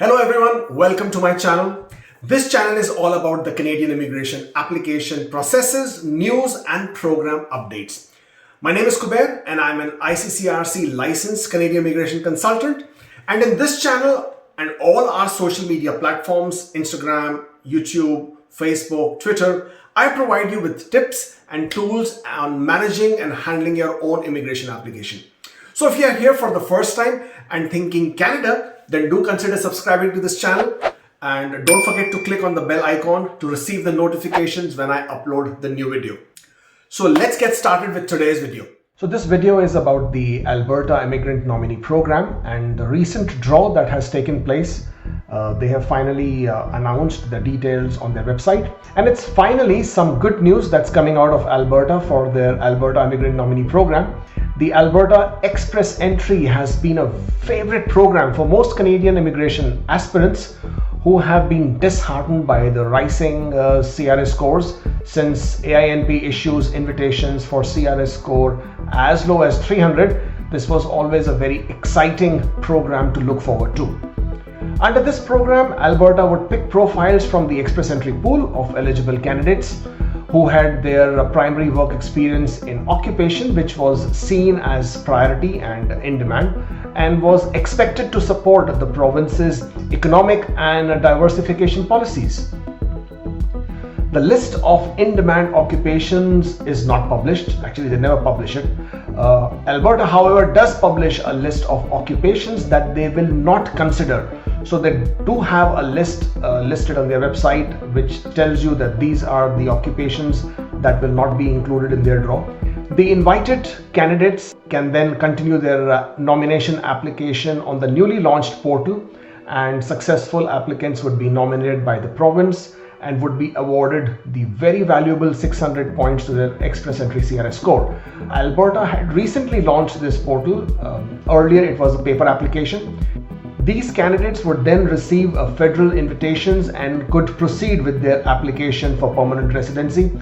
Hello everyone, welcome to my channel. This channel is all about the Canadian immigration application processes, news and program updates. My name is Kubeir and I'm an ICCRC licensed Canadian immigration consultant. And in this channel and all our social media platforms, Instagram, YouTube, Facebook, Twitter, I provide you with tips and tools on managing and handling your own immigration application. So if you are here for the first time and thinking Canada, then do consider subscribing to this channel and don't forget to click on the bell icon to receive the notifications when I upload the new video. So let's get started with today's video. So this video is about the Alberta Immigrant Nominee Program and the recent draw that has taken place. They have finally announced the details on their website, and it's finally some good news that's coming out of Alberta for their Alberta Immigrant Nominee Program. The Alberta Express Entry has been a favorite program for most Canadian immigration aspirants who have been disheartened by the rising CRS scores since AINP issues invitations for CRS score as low as 300. This was always a very exciting program to look forward to. Under this program, Alberta would pick profiles from the Express Entry pool of eligible candidates who had their primary work experience in occupation, which was seen as priority and in demand, and was expected to support the province's economic and diversification policies. The list of in-demand occupations is not published. Actually, they never publish it. Alberta, however, does publish a list of occupations that they will not consider. So they do have a list listed on their website, which tells you that these are the occupations that will not be included in their draw. The invited candidates can then continue their nomination application on the newly launched portal, and successful applicants would be nominated by the province and would be awarded the very valuable 600 points to their Express Entry CRS score. Alberta had recently launched this portal. Earlier it was a paper application. These candidates would then receive federal invitations and could proceed with their application for permanent residency.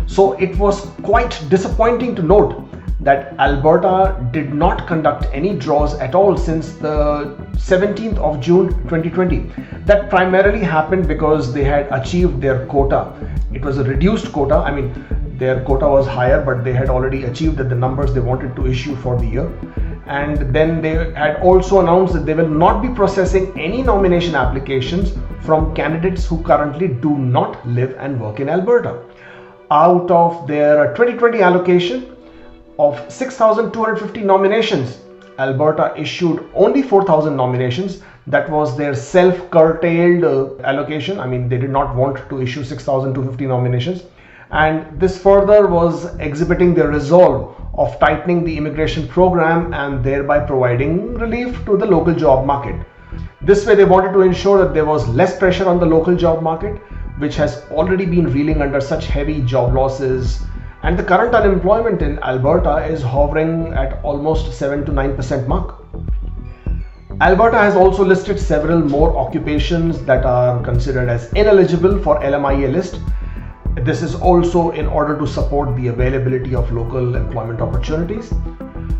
So it was quite disappointing to note that Alberta did not conduct any draws at all since the 17th of June 2020. That primarily happened because they had achieved their quota. It was a reduced quota. I mean, their quota was higher, but they had already achieved the numbers they wanted to issue for the year. And then they had also announced that they will not be processing any nomination applications from candidates who currently do not live and work in Alberta. Out of their 2020 allocation of 6,250 nominations, Alberta issued only 4,000 nominations. That was their self-curtailed allocation. I mean, they did not want to issue 6,250 nominations. And this further was exhibiting their resolve of tightening the immigration program and thereby providing relief to the local job market. This way, they wanted to ensure that there was less pressure on the local job market, which has already been reeling under such heavy job losses. And the current unemployment in Alberta is hovering at almost 7 to 9% mark. Alberta has also listed several more occupations that are considered as ineligible for LMIA list. This is also in order to support the availability of local employment opportunities.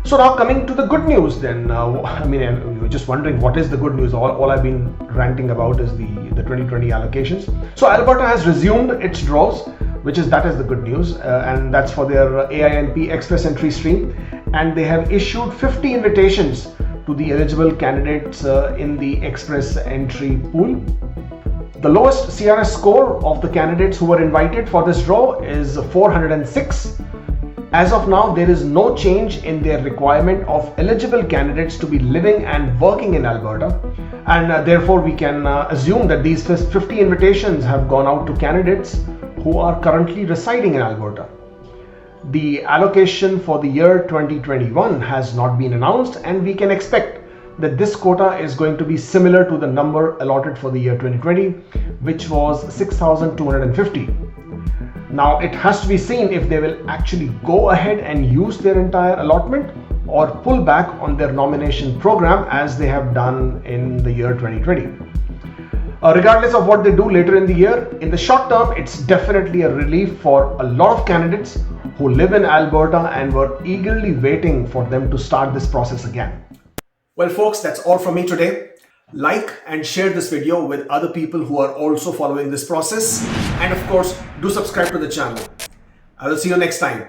So now coming to the good news then, you're just wondering what is the good news. All I've been ranting about is the 2020 allocations. So Alberta has resumed its draws, that is the good news, and that's for their AINP Express Entry stream, and they have issued 50 invitations to the eligible candidates in the Express Entry pool. The lowest CRS score of the candidates who were invited for this draw is 406. As of now, there is no change in their requirement of eligible candidates to be living and working in Alberta, and therefore we can assume that these 50 invitations have gone out to candidates who are currently residing in Alberta. The allocation for the year 2021 has not been announced, and we can expect that this quota is going to be similar to the number allotted for the year 2020, which was 6,250. Now it has to be seen if they will actually go ahead and use their entire allotment or pull back on their nomination program as they have done in the year 2020. Regardless of what they do later in the year, in the short term, it's definitely a relief for a lot of candidates who live in Alberta and were eagerly waiting for them to start this process again. Well, folks, that's all from me today. like and share this video with other people who are also following this process. And of course, do subscribe to the channel. I will see you next time.